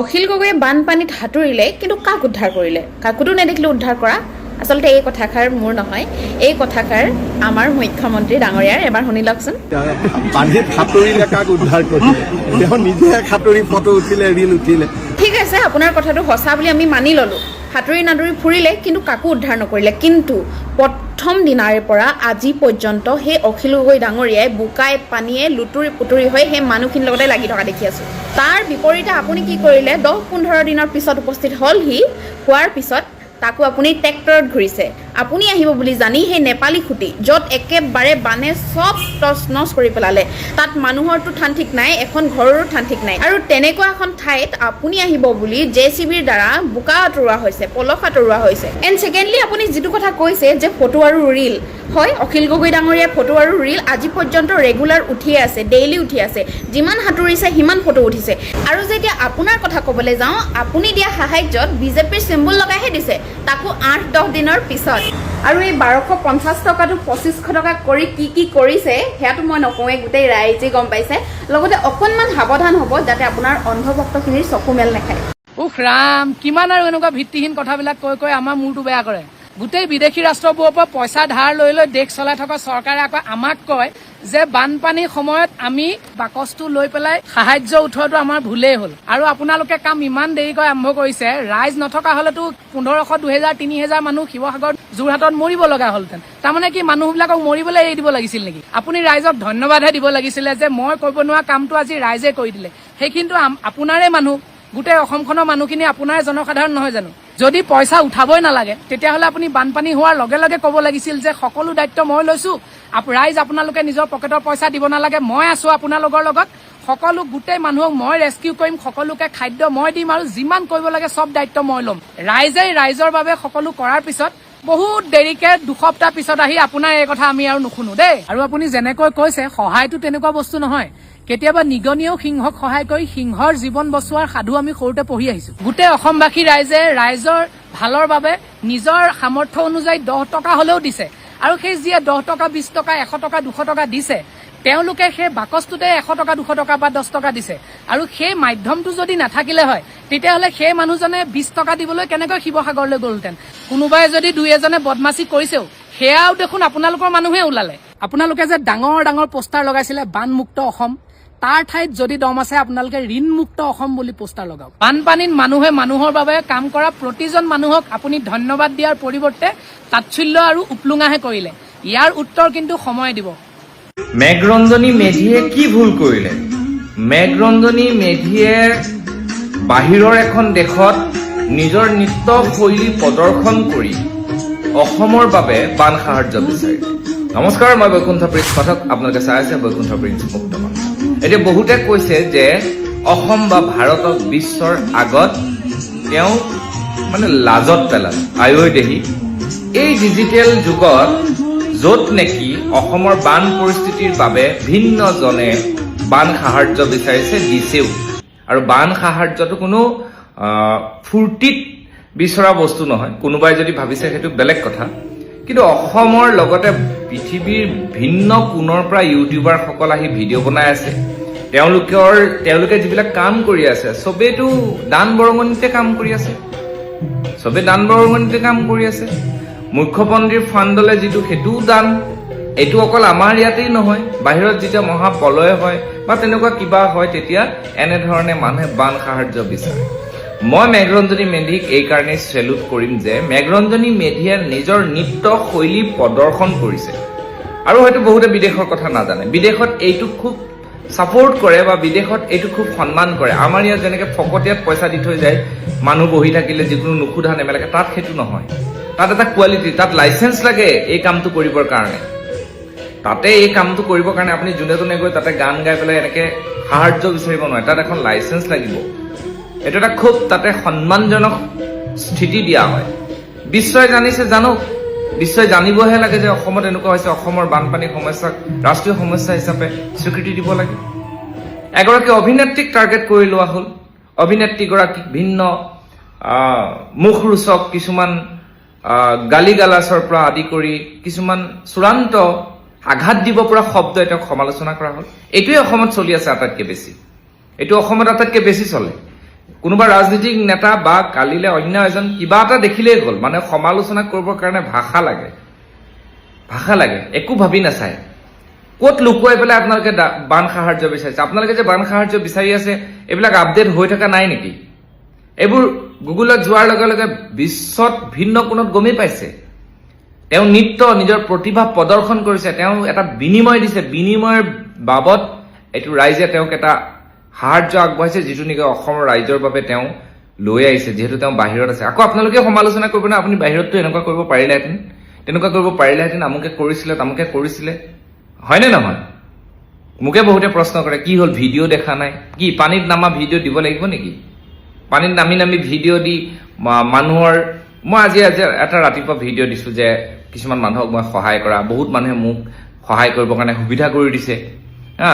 অখিল গগৈয়ে বানপানীত সাঁতুৰিলে কিন্তু কাক উদ্ধাৰ কৰিলে? কাকোতো নেদেখিলে উদ্ধাৰ কৰা। আচলতে এই কথাষাৰ মোৰ নহয়, এই কথাষাৰ আমাৰ মুখ্যমন্ত্ৰী ডাঙৰীয়াৰ। এবাৰ শুনি লওকচোন। পানীত সাঁতুৰিলে কাক উদ্ধাৰ কৰিলে? তেওঁ নিজে সাঁতুৰি ফটো উঠিলে, ৰীল উঠিলে। ঠিক আছে, আপোনাৰ কথাটো সঁচা বুলি আমি মানি ল'লোঁ। সাঁতুৰি নাদুৰি ফুৰিলে কিন্তু কাকো উদ্ধাৰ নকৰিলে। কিন্তু প্ৰথম দিনাৰে পৰা আজি পৰ্যন্ত সেই অখিল গগৈ ডাঙৰীয়াই বোকাই পানীয়ে লুতুৰি পুতুৰি হৈ সেই মানুহখিনিৰ লগতে লাগি থকা দেখি আছোঁ। তাৰ বিপৰীতে আপুনি কি কৰিলে? 10-15 দিনৰ পিছত উপস্থিত হ'লহি। হোৱাৰ পিছত তাকো আপুনি ট্ৰেক্টৰত ঘূৰিছে। আপুনি আহিব বুলি জানি সেই নেপালী খুঁটি য'ত একেবাৰে বানে চব টচ নচ কৰি পেলালে, তাত মানুহৰতো ঠান ঠিক নাই, এখন ঘৰৰো ঠান ঠিক নাই। আৰু তেনেকুৱা এখন ঠাইত আপুনি আহিব বুলি JCBৰ দ্বাৰা বোকা আঁতৰোৱা হৈছে, পলস আঁতৰোৱা হৈছে। এণ্ড ছেকেণ্ডলি আপুনি যিটো কথা কৈছে যে ফটো আৰু ৰীল, হয়, অখিল গগৈ ডাঙৰীয়াই ফটো আৰু ৰীল আজি পৰ্যন্ত ৰেগুলাৰ উঠিয়ে আছে, ডেইলি উঠি আছে। যিমান সাঁতুৰিছে সিমান ফটো উঠিছে। আৰু যেতিয়া আপোনাৰ কথা ক'বলৈ যাওঁ, আপুনি দিয়া সাহায্যত বিজেপিৰ চিম্বল লগাইহে দিছে, তাকো 8-10 দিনৰ পিছত। আৰু এই 1250 টকাটো 2500 টকা কৰি কি কৰিছে সেয়াটো মই নকওঁৱেই, গোটেই ৰাইজে গম পাইছে। লগতে অকণমান সাৱধান হ'ব যাতে আপোনাৰ অন্ধভক্তখিনিৰ চকু মেল নাখায়। উখ ৰাম, কিমান আৰু এনেকুৱা ভিত্তিহীন কথাবিলাক কৈ আমাৰ মূৰটো বেয়া কৰে। গোটেই বিদেশী ৰাষ্ট্ৰবোৰৰ পৰা পইচা ধাৰ লৈ দেশ চলাই থকা চৰকাৰে আকৌ আমাক কয় যে বানপানীৰ সময়ত আমি বাকচটো লৈ পেলাই সাহায্য উঠোৱাটো আমাৰ ভুলেই হ'ল। আৰু আপোনালোকে কাম ইমান দেৰিকৈ আৰম্ভ কৰিছে, ৰাইজ নথকা হলেতো 1500, 2000, 3000 মানুহ শিৱসাগৰ, যোৰহাটত মৰিব লগা হলহেঁতেন। তাৰমানে কি মানুহবিলাকক মৰিবলৈ এৰি দিব লাগিছিল নেকি? আপুনি ৰাইজক ধন্যবাদহে দিব লাগিছিলে যে মই কৰিব নোৱাৰা কামটো আজি ৰাইজে কৰি দিলে। সেইখিনিতো আপোনাৰে মানুহ, গোটেই অসমখনৰ মানুহখিনি আপোনাৰে জনসাধাৰণ নহয় জানো? যদি পইচা উঠাবই নালাগে তেতিয়াহ'লে আপুনি বানপানী হোৱাৰ লগে লগে ক'ব লাগিছিল যে সকলো দায়িত্ব মই লৈছো, ৰাইজ আপোনালোকে নিজৰ পকেটৰ পইচা দিব নালাগে, মই আছো আপোনালোকৰ লগত, সকলো গোটেই মানুহক মই ৰেস্কিউ কৰিম, সকলোকে খাদ্য মই দিম আৰু যিমান কৰিব লাগে চব দায়িত্ব মই ল'ম। ৰাইজৰ বাবে সকলো কৰাৰ পিছত বহুত দেৰিকে 2 সপ্তাহ পিছত আহি আপোনাৰ এই কথা আমি আৰু নুশুনো দেই। আৰু আপুনি যেনেকৈ কৈছে সহায়তো তেনেকুৱা বস্তু নহয়। কেতিয়াবা নিগনিয়েও সিংহক সহায় কৰি সিংহৰ জীৱন বচোৱাৰ সাধু আমি সৰুতে পঢ়ি আহিছো। গোটেই অসমবাসী ৰাইজৰ ভালৰ বাবে নিজৰ সামৰ্থ্য অনুযায়ী 10 টকা হলেও দিছে। আৰু সেই যিয়ে 10 টকা, 20 টকা, 100 টকা, 200 টকা দিছে, তেওঁলোকে সেই বাকচটোতে 100 টকা, 200 টকা বা 10 টকা দিছে। আৰু সেই মাধ্যমটো যদি নাথাকিলে হয় তেতিয়াহ'লে সেই মানুহজনে 20 টকা দিবলৈ কেনেকৈ শিৱসাগৰলৈ গ'লহেঁতেন? কোনোবাই যদি 2-এজনে বদমাচি কৰিছেও সেয়াও দেখোন আপোনালোকৰ মানুহে ওলালে। আপোনালোকে যে ডাঙৰ ডাঙৰ পোষ্টাৰ লগাইছিলে বানমুক্ত অসম, তাৰ ঠাইত যদি দম আছে আপোনালোকে ঋণমুক্ত অসম বুলি পোষ্টাৰ লগাওক। বানপানীত মানুহে মানুহৰ বাবে কাম কৰা প্ৰতিজন মানুহক আপুনি ধন্যবাদ দিয়াৰ পৰিৱৰ্তে তাচ্ছিল্য আৰু উপলুঙাহে কৰিলে। ইয়াৰ উত্তৰ কিন্তু সময়ে দিব। মেঘৰঞ্জনী মেধিয়ে কি ভুল কৰিলে? মেঘৰঞ্জনী মেধিয়ে বাহিৰৰ এখন দেশত নিজৰ নৃত্য শৈলী প্ৰদৰ্শন কৰি অসমৰ বাবে বান সাহায্য বিচাৰিলে। নমস্কাৰ, মই বৈকুণ্ঠ প্ৰিন্স পাঠক, আপোনালোকে চাই আছে বৈকুণ্ঠ প্ৰিন্স মুক্ত মঞ্চ। এতিয়া বহুতে কৈছে যে অসম বা ভাৰতক বিশ্বৰ আগত তেওঁ লাজত পেলালে। আয়ৈ দেহি, এই ডিজিটেল যুগত য'ত নেকি অসমৰ বান পৰিস্থিতিৰ বাবে ভিন্নজনে বান সাহায্য বিচাৰিছে, দিছেও। আৰু বান সাহায্যটো কোনো ফূৰ্তিত বিচৰা বস্তু নহয়। কোনোবাই যদি ভাবিছে সেইটো বেলেগ কথা। কিন্তু অসমৰ লগতে পৃথিৱীৰ ভিন্ন কোণৰ পৰা ইউটিউবাৰসকল আহি ভিডিঅ' বনাই আছে। তেওঁলোকে যিবিলাক কাম কৰি আছে চবেইতো দান বৰঙণিতে কাম কৰি আছে, চবে দান বৰঙণিতে কাম কৰি আছে। মুখ্যমন্ত্ৰীৰ ফাণ্ডলে যিটো সেইটোও দান। এইটো অকল আমাৰ ইয়াতেই নহয়, বাহিৰত যেতিয়া মহাপ্ৰলয় হয় বা তেনেকুৱা কিবা হয় তেতিয়া এনেধৰণে মানুহে বান সাহায্য বিচাৰে। মই মেঘৰঞ্জনী মেধিক এই কাৰণেই চেলুট কৰিম যে মেঘৰঞ্জনী মেধিয়ে নিজৰ নৃত্য শৈলী প্ৰদৰ্শন কৰিছে। আৰু হয়তো বহুতে বিদেশৰ কথা নাজানে, বিদেশত এইটো খুব ছাপোৰ্ট কৰে বা বিদেশত এইটো খুব সন্মান কৰে। আমাৰ ইয়াত যেনেকে ফকতীয়াত পইচা দি থৈ যায় মানুহ বহি থাকিলে যিকোনো নুসুধা নেমেলাকে, তাত সেইটো নহয়। তাত এটা কোৱালিটি, তাত লাইচেঞ্চ লাগে এই কামটো কৰিবৰ কাৰণে। তাতে এই কামটো কৰিবৰ কাৰণে আপুনি যোনে গৈ তাতে গান গাই পেলাই এনেকে সাহায্য বিচাৰিব নোৱাৰে, তাত এখন লাইচেঞ্চ লাগিব। এইটো এটা খুব তাতে সন্মানজনক স্থিতি দিয়া হয়। বিশ্বই জানিছে, জানক, বিশ্বই জানিবহে লাগে যে অসমত এনেকুৱা হৈছে। অসমৰ বানপানী সমস্যাক ৰাষ্ট্ৰীয় সমস্যা হিচাপে স্বীকৃতি দিব লাগে। এগৰাকী অভিনেত্ৰীক টাৰ্গেট কৰি লোৱা হ'ল। অভিনেত্ৰীগৰাকীক ভিন্ন মুখৰোচক কিছুমান গালি গালাচৰ পৰা আদি কৰি কিছুমান চূড়ান্ত আঘাত দিব পৰা শব্দ তেওঁক সমালোচনা কৰা হ'ল। এইটোৱে অসমত চলি আছে আটাইতকৈ বেছি। এইটো অসমত আটাইতকৈ বেছি চলে। কোনোবা ৰাজনীতিক নেতা বা কালিলে অন্য এজন কিবা এটা দেখিলেই হ'ল মানে সমালোচনা কৰিবৰ কাৰণে ভাষা লাগে একো ভাবি নাচায় ক'ত লুকুৱাই পেলাই আপোনালোকে বান সাহায্য বিচাৰিছে আপোনালোকে যে বান সাহায্য বিচাৰি আছে এইবিলাক আপডেট হৈ থকা নাই নেকি এইবোৰ গুগলত যোৱাৰ লগে লগে বিশ্বত ভিন্ন কোণত গমেই পাইছে তেওঁ নৃত্য নিজৰ প্ৰতিভা প্ৰদৰ্শন কৰিছে তেওঁ এটা বিনিময় দিছে বিনিময়ৰ বাবদ এইটো ৰাইজে তেওঁক এটা সাহায্য আগবঢ়াইছে যিটো নেকি অসমৰ ৰাইজৰ বাবে তেওঁ লৈ আহিছে যিহেতু তেওঁ বাহিৰত আছে আকৌ আপোনালোকে সমালোচনা কৰিব না আপুনি বাহিৰততো এনেকুৱা কৰিব পাৰিলেহেঁতেন তেনেকুৱা কৰিব পাৰিলেহেঁতেন আমুকে কৰিছিলে তামুকে কৰিছিলে হয়নে নহয় মোকে বহুতে প্ৰশ্ন কৰে কি হ'ল ভিডিঅ' দেখা নাই কি পানীত নামা ভিডিঅ' দিব লাগিব নেকি পানীত নামি ভিডিঅ' দি মানুহৰ মই আজি এটা ৰাতিপুৱা ভিডিঅ' দিছো যে কিছুমান মানুহক মই সহায় কৰা বহুত মানুহে মোক সহায় কৰিবৰ কাৰণে সুবিধা কৰি দিছে হা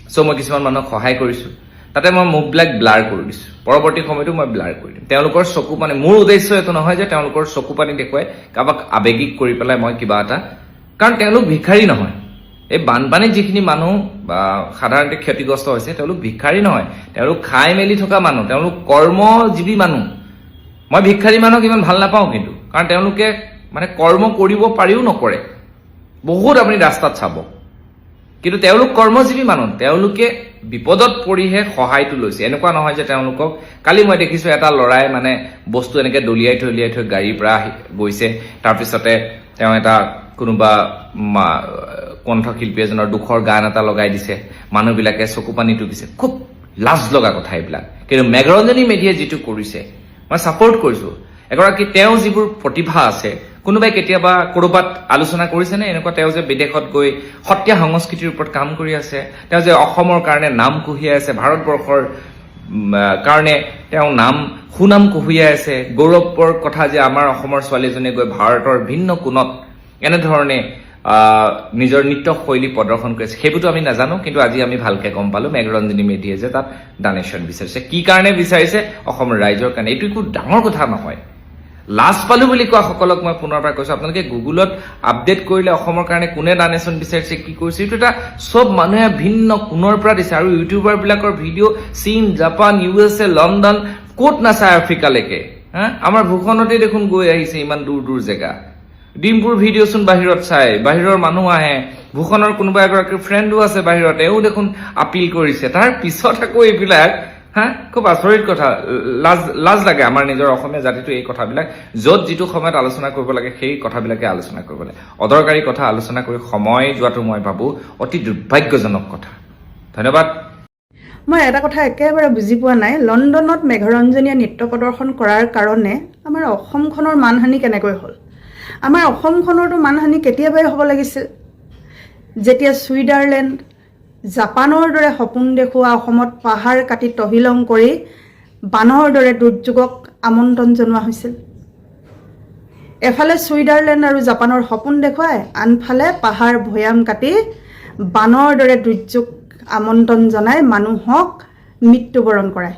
চ' মই কিছুমান মানুহক সহায় কৰিছো তাতে মই মুখবিলাক ব্লাৰ কৰি দিছো পৰৱৰ্তী সময়তো মই ব্লাৰ কৰি দিম তেওঁলোকৰ চকু পানী মোৰ উদ্দেশ্য এইটো নহয় যে তেওঁলোকৰ চকু পানী দেখুৱাই কাৰোবাক আৱেগিক কৰি পেলাই মই কিবা এটা কাৰণ তেওঁলোক ভিক্ষাৰী নহয় এই বানপানীত যিখিনি মানুহ বা সাধাৰণতে ক্ষতিগ্ৰস্ত হৈছে তেওঁলোক ভিক্ষাৰী নহয় তেওঁলোক খাই মেলি থকা মানুহ তেওঁলোক কৰ্মজীৱী মানুহ মই ভিক্ষাৰী মানুহক ইমান ভাল নাপাওঁ কিন্তু কাৰণ তেওঁলোকে মানে কৰ্ম কৰিব পাৰিও নকৰে বহুত আপুনি ৰাস্তাত চাব কিন্তু তেওঁলোক কৰ্মজীৱী মানুহ তেওঁলোকে বিপদত পৰিহে সহায়টো লৈছে এনেকুৱা নহয় যে তেওঁলোকক কালি মই দেখিছো এটা লৰাই মানে বস্তু এনেকে দলিয়াই থৈ গাড়ীৰ পৰা গৈছে তাৰপিছতে তেওঁ এটা কোনোবা কণ্ঠশিল্পী এজনৰ দুখৰ গান এটা লগাই দিছে মানুহবিলাকে চকু পানী টুকিছে খুব লাজ লগা কথা এইবিলাক কিন্তু মেঘৰঞ্জনী মেধিয়ে যিটো কৰিছে মই ছাপোৰ্ট কৰিছো এগৰাকী তেওঁ যিবোৰ প্ৰতিভা আছে কোনোবাই কেতিয়াবা কৰবাত আলোচনা কৰিছেনে এনেকুৱা তেওঁ যে বিদেশত গৈ সত্ৰীয়া সংস্কৃতিৰ ওপৰত কাম কৰি আছে তেওঁ যে অসমৰ কাৰণে নাম কঢ়িয়াই আছে ভাৰতবৰ্ষৰ কাৰণে তেওঁ সুনাম কঢ়িয়াই আছে গৌৰৱৰ কথা যে আমাৰ অসমৰ ছোৱালীজনীয়ে গৈ ভাৰতৰ ভিন্ন কোণত এনেধৰণে নিজৰ নৃত্য শৈলী প্ৰদৰ্শন কৰিছে সেইবোৰতো আমি নাজানো কিন্তু আজি আমি ভালকে গম পালো মেঘৰঞ্জনী মেধিয়ে যে তাত ডনেশ্যন বিচাৰিছে কি কাৰণে বিচাৰিছে অসমৰ ৰাইজৰ কাৰণে এইটো একো ডাঙৰ কথা নহয় লাজ পালো বুলি কোৱা সকলক মই পুনৰবাৰ কৈছো আপোনালোকে গুগলত আপডেট কৰিলে অসমৰ কাৰণে কোনে ডনেশ্যন বিচাৰিছে কি কৰিছে এইটো এটা সব মানুহে ভিন্ন কোণৰ পৰা দিছে আৰু ইউটিউবাৰ বিলাকৰ ভিডিঅ' চীন জাপান USA লণ্ডন ক'ত নাচায় আফ্ৰিকালৈকে হা আমাৰ ভূখনতে দেখোন গৈ আহিছে ইমান দূৰ জেগা ডিম্পুৰ ভিডিঅ' চোন বাহিৰত চাই বাহিৰৰ মানুহ আহে ভূখনৰ কোনোবা এগৰাকী ফ্ৰেণ্ডো আছে বাহিৰত এও দেখোন আপিল কৰিছে তাৰ পিছত আকৌ এইবিলাক হা খুব আচৰিত কথা লাজ লাগে আমাৰ নিজৰ অসমীয়া জাতিটো এই কথাবিলাক য'ত যিটো সময়ত আলোচনা কৰিব লাগে সেই কথাবিলাকে আলোচনা কৰিব লাগে অদৰকাৰী কথা আলোচনা কৰি সময় যোৱাটো মই ভাবো অতি দুৰ্ভাগ্যজনক কথা ধন্যবাদ মই এটা কথা একেবাৰে বুজি পোৱা নাই লণ্ডনত মেঘৰঞ্জনীয়ে নৃত্য প্ৰদৰ্শন কৰাৰ কাৰণে আমাৰ অসমখনৰ মানহানি কেনেকৈ হ'ল আমাৰ অসমখনৰতো মানহানি কেতিয়াবাই হ'ব লাগিছিল যেতিয়া ছুইজাৰলেণ্ড জাপানৰ দৰে সপোন দেখুওৱা অসমত পাহাৰ কাটি তহিলং কৰি বানৰ দৰে দুৰ্যোগক আমন্ত্ৰণ জনোৱা হৈছিল এফালে ছুইজাৰলেণ্ড আৰু জাপানৰ সপোন দেখুৱাই আনফালে পাহাৰ ভৈয়াম কাটি বানৰ দৰে দুৰ্যোগ আমন্ত্ৰণ জনাই মানুহক মৃত্যুবৰণ কৰায়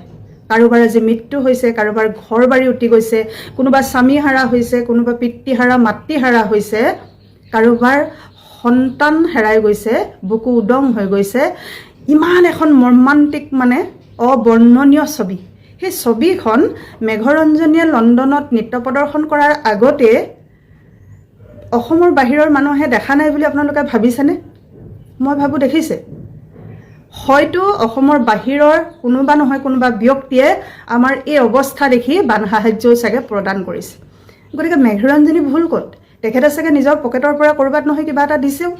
কাৰোবাৰ আজি মৃত্যু হৈছে কাৰোবাৰ ঘৰ বাৰী উটি গৈছে কোনোবা স্বামী হাৰা হৈছে কোনোবা পিতৃহাৰা মাতৃহাৰা হৈছে কাৰোবাৰ সন্তান হেৰাই গৈছে বুকু উদং হৈ গৈছে ইমান এখন মৰ্মান্তিক মানে অবৰ্ণনীয় ছবি সেই ছবিখন মেঘৰঞ্জনীয়ে লণ্ডনত নৃত্য প্ৰদৰ্শন কৰাৰ আগতে অসমৰ বাহিৰৰ মানুহে দেখা নাই বুলি আপোনালোকে ভাবিছেনে মই ভাবো দেখিছে হয়তো অসমৰ বাহিৰৰ কোনোবা নহয় কোনোবা ব্যক্তিয়ে আমাৰ এই অৱস্থা দেখি বান সাহায্যও চাগে প্ৰদান কৰিছে গতিকে মেঘৰঞ্জনী ভুল ক'ত তেখেতে চাগে নিজৰ পকেটৰ পৰা ক'ৰবাত নহয় কিবা এটা দিছেও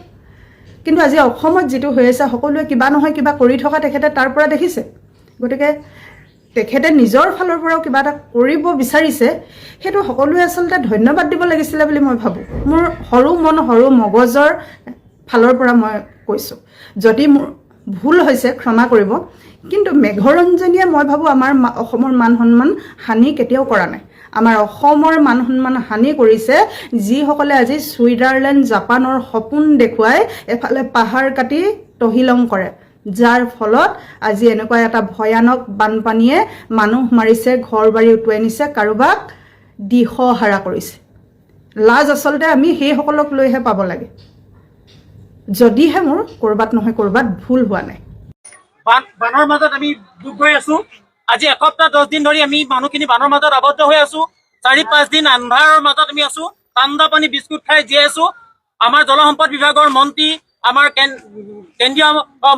কিন্তু আজি অসমত যিটো হৈ আছে সকলোৱে কিবা নহয় কিবা কৰি থকা তেখেতে তাৰ পৰা দেখিছে গতিকে তেখেতে নিজৰ ফালৰ পৰাও কিবা এটা কৰিব বিচাৰিছে সেইটো সকলোৱে আচলতে ধন্যবাদ দিব লাগিছিলে বুলি মই ভাবোঁ মোৰ সৰু মন সৰু মগজৰ ফালৰ পৰা মই কৈছোঁ যদি মোৰ ভুল হৈছে ক্ষমা কৰিব কিন্তু মেঘৰঞ্জনীয়ে মই ভাবোঁ আমাৰ অসমৰ মান সন্মান হানি কেতিয়াও কৰা নাই আমাৰ অসমৰ মান সন্মান হানি কৰিছে যিসকলে আজি ছুইজাৰলেণ্ড জাপানৰ সপোন দেখুৱাই এফালে পাহাৰ কাটি তহিলং কৰে যাৰ ফলত আজি এনেকুৱা এটা ভয়ানক বানপানীয়ে মানুহ মাৰিছে ঘৰ বাৰী উটুৱাই নিছে কাৰোবাক দিশহাৰা কৰিছে লাজ আচলতে আমি সেইসকলক লৈহে পাব লাগে যদিহে মোৰ ক'ৰবাত নহয় ক'ৰবাত ভুল হোৱা নাই বানৰ মাজত আমি ডুব গৈ আছো আজি এসপ্তাহ 10 দিন ধৰি আমি মানুহখিনি বানৰ মাজত আবদ্ধ হৈ আছো 4-5 দিন আন্ধাৰৰ মাজত আমি আছো ঠাণ্ডা পানী বিস্কুট খাই জীয়াই আছো আমাৰ জলসম্পদ বিভাগৰ মন্ত্ৰী আমাৰ কেন্দ্ৰীয়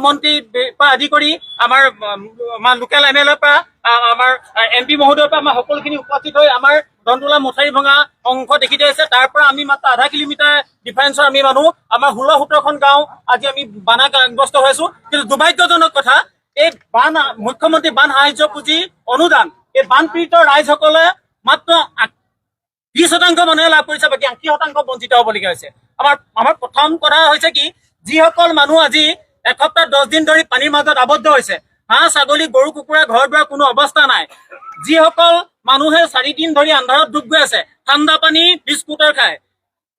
মন্ত্ৰী পৰা আদি কৰি আমাৰ লোকেল MLA পৰা আমাৰ MP মহোদয়ৰ পৰা আমাৰ সকলোখিনি উপস্থিত হৈ আমাৰ দন্তোলা মথাৰি ভঙা অংশ দেখি আছে তাৰ পৰা আমি মাত্ৰ আধা কিলোমিটাৰ ডিফাৰেন্সৰ আমি মানুহ আমাৰ 16-17খন গাঁও আজি আমি বানাগ্ৰস্ত হৈ আছো কিন্তু দুৰ্ভাগ্যজনক কথা এই বান মুখ্যমন্ত্ৰী বান সাহায্য পুঁজি অনুদান এই বানপীড়িত ৰাইজসকলে মাত্ৰ 20% মানুহে লাভ কৰিছে বাকী 80% বঞ্চিত হ'বলগীয়া হৈছে আমাৰ প্ৰথম কথা হৈছে কি যিসকল মানুহ আজি এসপ্তাহ 10 দিন ধৰি পানীৰ মাজত আবদ্ধ হৈছে হাঁহ ছাগলী গৰু কুকুৰা ঘৰ দুৱাৰ কোনো অৱস্থা নাই যিসকল মানুহে 4 দিন ধৰি আন্ধাৰত ডুব গৈ আছে ঠাণ্ডা পানী বিস্কুটৰ খায়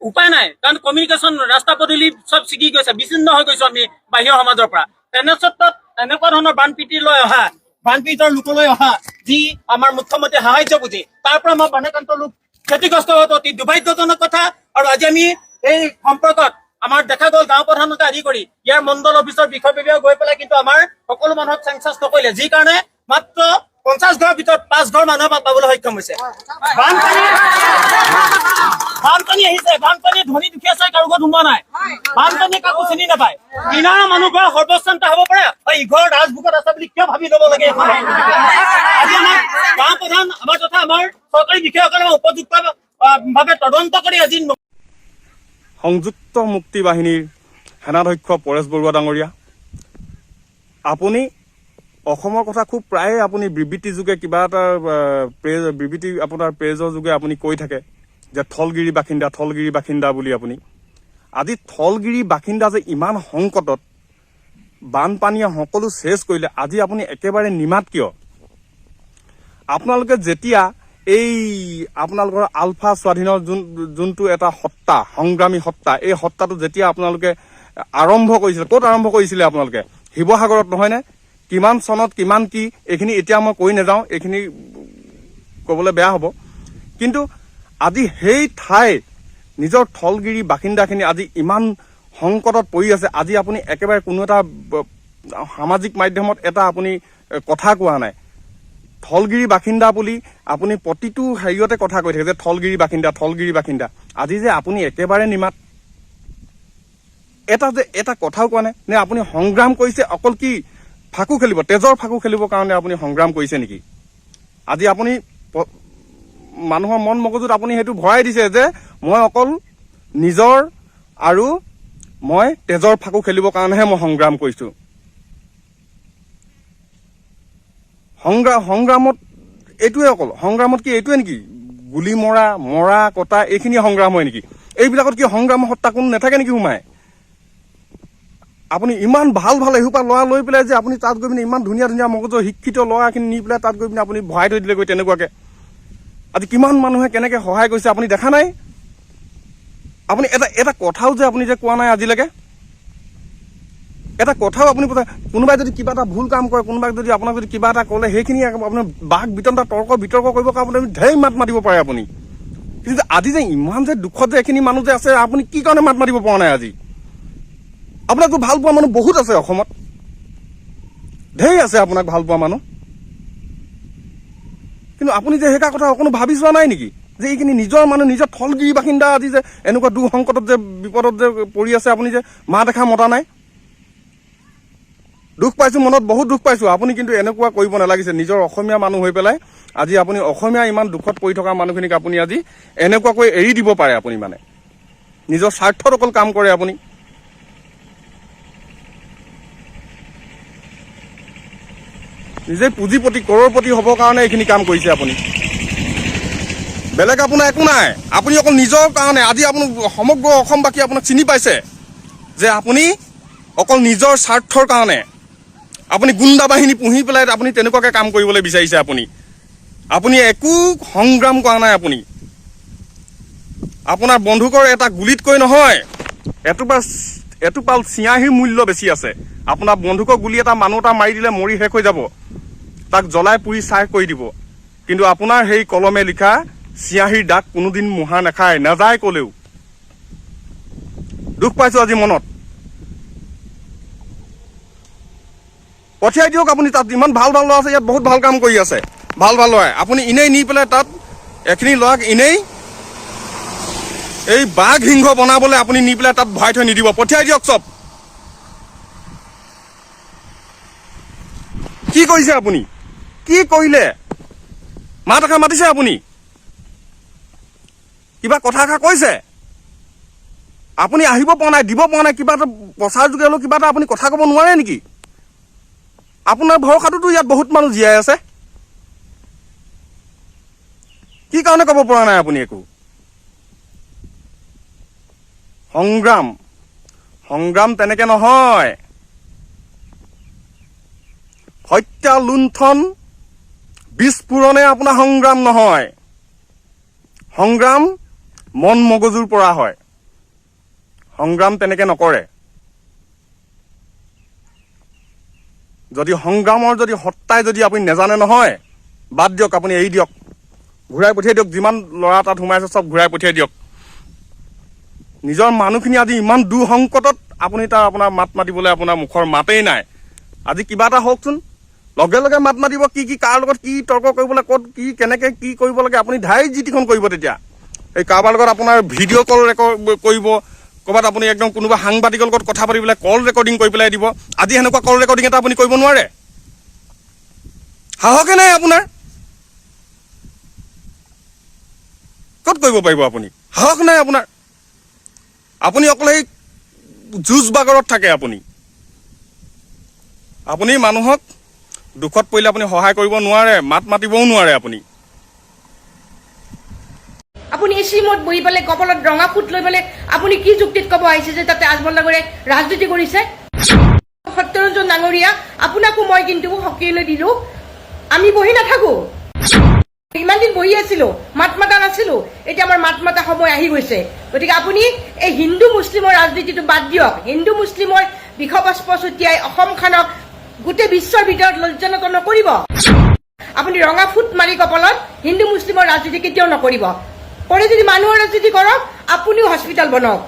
উপায় নাই কাৰণ কমিউনিকেশ্যন ৰাস্তা পদূলি সব ছিগি গৈছে বিচ্ছিন্ন হৈ গৈছো আমি বাহিৰৰ সমাজৰ পৰা তেনেক্ষেত্ৰত এনেকুৱা ধৰণৰ বানপীড়িতৰ লোকলৈ অহা যি আমাৰ মুখ্যমন্ত্ৰী সাহায্য পুঁজি তাৰ পৰা আমাৰ বানাক্ৰান্ত লোক ক্ষতিগ্ৰস্ত হোৱাটো অতি দুৰ্ভাগ্যজনক কথা আৰু আজি আমি এই সম্পৰ্কত আমাৰ দেখা গ'ল গাঁও প্ৰধানকে আদি কৰি ইয়াৰ মণ্ডল অফিচৰ বিষয়ববীয়া গৈ পেলাই কিন্তু আমাৰ সকলো মানুহক চেঞ্চাছ নকৰিলে যি কাৰণে মাত্ৰ 50 ঘৰৰ ভিতৰত 5 ঘৰ মানুহ পাবলৈ সক্ষম হৈছে বানপানী আহিছে বানপানী ধনী দুখীয়া চাই কাৰো ঘৰত সোমোৱা নাই বানপানী কাকো চিনি নাপায় কিনাৰ মানুহ ঘৰ সৰ্বস্থান্ত হ'ব পাৰে ইঘৰ ৰাজভোগত আছে বুলি কিয় ভাবি ল'ব লাগে আজি আমাৰ গাঁও প্ৰধান আমাৰ তথা আমাৰ চৰকাৰী বিষয়াসকলে উপযুক্ত ভাৱে তদন্ত কৰি আজি সংযুক্ত মুক্তি বাহিনীৰ সেনাধ্যক্ষ পৰেশ বৰুৱা ডাঙৰীয়া আপুনি অসমৰ কথা খুব প্ৰায়ে আপুনি বিবৃতি যোগে কিবা এটা বিবৃতি আপোনাৰ পেজৰ যোগে আপুনি কৈ থাকে যে থলগিৰি বাসিন্দা বুলি আপুনি আজি থলগিৰি বাসিন্দা যে ইমান সংকটত বানপানীয়ে সকলো চেছ কৰিলে আজি আপুনি একেবাৰে নিমাত কিয় আপোনালোকে যেতিয়া এই আপোনালোকৰ আলফা স্বাধীনৰ যোনটো এটা সত্তা সংগ্ৰামী সত্তা এই সত্তাটো যেতিয়া আপোনালোকে আৰম্ভ কৰিছিলে ক'ত আৰম্ভ কৰিছিলে আপোনালোকে শিৱসাগৰত নহয়নে কিমান চনত কিমান কি এইখিনি এতিয়া মই কৈ নাযাওঁ এইখিনি ক'বলৈ বেয়া হ'ব কিন্তু আজি সেই ঠাই নিজৰ থলগিৰি বাসিন্দাখিনি আজি ইমান সংকটত পৰি আছে আজি আপুনি একেবাৰে কোনো এটা সামাজিক মাধ্যমত এটা আপুনি কথা কোৱা নাই থলগিৰি বাসিন্দা বুলি আপুনি প্ৰতিটো হেৰিয়তে কথা কৈ থাকে যে থলগিৰি বাসিন্দা আজি যে আপুনি একেবাৰে নিমাত এটা কথাও কোৱা নাই নে আপুনি সংগ্ৰাম কৰিছে অকল কি ফাকু খেলিব তেজৰ ফাকু খেলিবৰ কাৰণে আপুনি সংগ্ৰাম কৰিছে নেকি আজি আপুনি মানুহৰ মন মগজুত আপুনি সেইটো ভৰাই দিছে যে মই অকল নিজৰ আৰু মই তেজৰ ফাকু খেলিবৰ কাৰণেহে মই সংগ্ৰাম কৰিছো সংগ্ৰামত এইটোৱে অকল সংগ্ৰামত কি এইটোৱে নেকি গুলি মৰা কটা এইখিনি সংগ্ৰাম হয় নেকি এইবিলাকত কি সংগ্ৰামৰ সত্তা কোনো নাথাকে নেকি সোমাই আপুনি ইমান ভাল এসোপা ল'ৰা লৈ পেলাই যে আপুনি তাত গৈ পিনে ইমান ধুনীয়া মগজৰ শিক্ষিত ল'ৰাখিনি নি পেলাই তাত গৈ পিনে আপুনি ভৰাই থৈ দিলেগৈ তেনেকুৱাকে আজি কিমান মানুহে কেনেকে সহায় কৰিছে আপুনি দেখা নাই আপুনি এটা কথাও যে আপুনি যে কোৱা নাই আজিলৈকে এটা কথাও আপুনি কোনোবাই যদি কিবা এটা ভুল কাম কৰে কোনোবাই যদি আপোনাক যদি কিবা এটা ক'লে সেইখিনি আপোনাৰ বাক বিতণ্ডা বিতৰ্ক কৰিবৰ কাৰণে আপুনি ঢেৰ মাত মাতিব পাৰে আপুনি কিন্তু আজি যে ইমান যে দুখত যে এইখিনি মানুহ যে আছে আপুনি কি কাৰণে মাত মাতিব পৰা নাই আজি আপোনাকতো ভাল পোৱা মানুহ বহুত আছে অসমত ঢেৰ আছে আপোনাক ভাল পোৱা মানুহ কিন্তু আপুনি যে সেইটা কথা অকণো ভাবি চোৱা নাই নেকি যে এইখিনি নিজৰ মানুহ নিজৰ থলগিৰি বাসিন্দা আজি যে এনেকুৱা সংকটত যে বিপদত যে পৰি আছে আপুনি যে মা দেখা মতা নাই দুখ পাইছো মনত বহুত দুখ পাইছো আপুনি কিন্তু এনেকুৱা কৰিব নালাগিছে নিজৰ অসমীয়া মানুহ হৈ পেলাই আজি আপুনি অসমীয়া ইমান দুখত পৰি থকা মানুহখিনিক আপুনি আজি এনেকুৱাকৈ এৰি দিব পাৰে আপুনি মানে নিজৰ স্বাৰ্থত অকল কাম কৰে আপুনি নিজে পুঁজিপতি কৰৰপতি হ'বৰ কাৰণে এইখিনি কাম কৰিছে আপুনি বেলেগ আপোনাৰ একো নাই আপুনি অকল নিজৰ কাৰণে আজি আপুনি সমগ্ৰ অসমবাসী আপোনাক চিনি পাইছে যে আপুনি অকল নিজৰ স্বাৰ্থৰ কাৰণে আপুনি গুণ্ডা বাহিনী পুহি পেলাই আপুনি তেনেকুৱাকৈ কাম কৰিবলৈ বিচাৰিছে আপুনি একো সংগ্ৰাম কৰা নাই আপুনি আপোনাৰ বন্ধুকৰ এটা গুলিতকৈ নহয় এটোপাল চিয়াঁহীৰ মূল্য বেছি আছে আপোনাৰ বন্ধুকৰ গুলি এটা মানুহ এটা মাৰি দিলে মৰি শেষ হৈ যাব তাক জ্বলাই পুৰি চাই কৰি দিব কিন্তু আপোনাৰ সেই কলমে লিখা চিয়াঁহীৰ দাগ কোনোদিন মুহা নাখায় নাযায় ক'লেও দুখ পাইছো আজি মনত পঠিয়াই দিয়ক আপুনি তাত ইমান ভাল ভাল ল'ৰা আছে ইয়াত বহুত ভাল কাম কৰি আছে ভাল ভাল ল'ৰাই আপুনি এনেই নি পেলাই তাত এখিনি ল'ৰাক এনেই এই বাঘ সিংহ বনাবলৈ আপুনি নি পেলাই তাত ভৰাই থৈ নিদিব পঠিয়াই দিয়ক চব কি কৰিছে আপুনি কি কৰিলে মাত এষাৰ মাতিছে আপুনি কিবা কথা এষাৰ কৈছে আপুনি আহিব পৰা নাই দিব পৰা নাই কিবা এটা প্ৰচাৰ যোগে হ'লেও কিবা এটা আপুনি কথা ক'ব নোৱাৰে নেকি আপোনাৰ ভৰসাটোতো ইয়াত বহুত মানুহ জীয়াই আছে কি কাৰণে ক'ব পৰা নাই আপুনি একো সংগ্ৰাম তেনেকে নহয় হত্যা লুণ্ঠন বিস্ফোৰণে আপোনাৰ সংগ্ৰাম নহয় সংগ্ৰাম মন মগজুৰ পৰা হয় সংগ্ৰাম তেনেকে নকৰে যদি সংগ্ৰামৰ যদি হত্যাই যদি আপুনি নেজানে নহয় বাদ দিয়ক আপুনি এৰি দিয়ক ঘূৰাই পঠিয়াই দিয়ক যিমান ল'ৰা তাত সোমাইছে চব ঘূৰাই পঠিয়াই দিয়ক নিজৰ মানুহখিনি আজি ইমান দুঃসংকটত আপুনি তাৰ আপোনাৰ মাত মাতিবলৈ আপোনাৰ মুখৰ মাতেই নাই আজি কিবা এটা হওকচোন লগে লগে মাত মাতিব কি কাৰ লগত কি তৰ্ক কৰিবলৈ ক'ত কি কেনেকে কি কৰিব লাগে আপুনি ধাই জিটিখন কৰিব তেতিয়া এই কাৰোবাৰ লগত আপোনাৰ ভিডিঅ' কল ৰেকৰ্ড কৰিব ক'ৰবাত আপুনি একদম কোনোবা সাংবাদিকৰ লগত কথা পাতি পেলাই কল ৰেকৰ্ডিং কৰি পেলাই দিব আজি সেনেকুৱা কল ৰেকৰ্ডিং এটা আপুনি কৰিব নোৱাৰে সাহসে নাই আপোনাৰ ক'ত কৰিব পাৰিব আপুনি সাহস নাই আপোনাৰ আপুনি অকল সেই যুঁজ বাগৰত থাকে আপুনি মানুহক দুখত পৰিলে আপুনি সহায় কৰিব নোৱাৰে মাত মাতিবও নোৱাৰে আপুনি আপুনি এই শ্ৰীমত বহি পেলাই কপালত ৰঙা ফুট লৈ পেলাই আপুনি কি যুক্তিত ক'ব আহিছে যে তাতে আজমল ডাঙৰীয়াই ৰাজনীতি কৰিছে সত্যৰঞ্জন ডাঙৰীয়া আপোনাকো মই কিন্তু সকিয়ালৈ দিলো আমি বহি নাথাকো ইমান দিন বহি আছিলো মাত মাতা নাছিলো এতিয়া আমাৰ মাত মাতা সময় আহি গৈছে গতিকে আপুনি এই হিন্দু মুছলিমৰ ৰাজনীতিটো বাদ দিয়ক হিন্দু মুছলিমৰ বিষবাস্প ছটিয়াই অসমখনক গোটেই বিশ্বৰ ভিতৰত লজ্জানত নকৰিব আপুনি ৰঙা ফুট মাৰি কপালত হিন্দু মুছলিমৰ ৰাজনীতি কেতিয়াও নকৰিব কৰে যদি মানুহৰ ৰাজনীতি কৰক আপুনিও হস্পিটেল বনাওক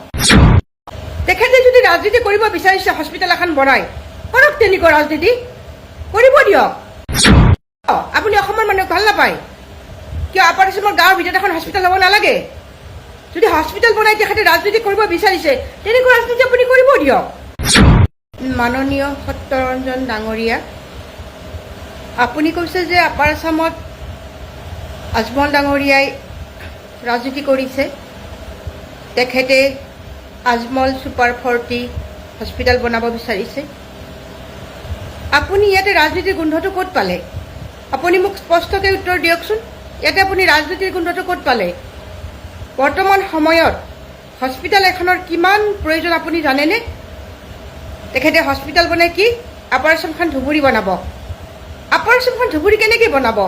তেখেতে যদি ৰাজনীতি কৰিব বিচাৰিছে হস্পিটেল এখন বনাই কৰক তেনেকুৱা ৰাজনীতি কৰিব দিয়ক আপুনি অসমৰ মানুহক ভাল নাপায় কিয় আপাৰ আছামৰ গাঁৱৰ ভিতৰত এখন হস্পিটেল হ'ব নালাগে যদি হস্পিটেল বনাই তেখেতে ৰাজনীতি কৰিব বিচাৰিছে তেনেকুৱা ৰাজনীতি আপুনি কৰিব দিয়ক মাননীয় সত্যৰঞ্জন ডাঙৰীয়া আপুনি কৈছে যে আপাৰ আছামত আজমল ডাঙৰীয়াই ৰাজনীতি কৰিছে তেখেতে আজমল ছুপাৰ 40 হস্পিটেল বনাব বিচাৰিছে আপুনি ইয়াতে ৰাজনীতিৰ গোন্ধটো ক'ত পালে আপুনি মোক স্পষ্টকৈ উত্তৰ দিয়কচোন ইয়াতে আপুনি ৰাজনীতিৰ গোন্ধটো ক'ত পালে বৰ্তমান সময়ত হস্পিটেল এখনৰ কিমান প্ৰয়োজন আপুনি জানেনে তেখেতে হস্পিটেল বনাই কি আপাৰ আছামখন ধুবুৰী বনাব আপাৰ আছামখন ধুবুৰী কেনেকৈ বনাব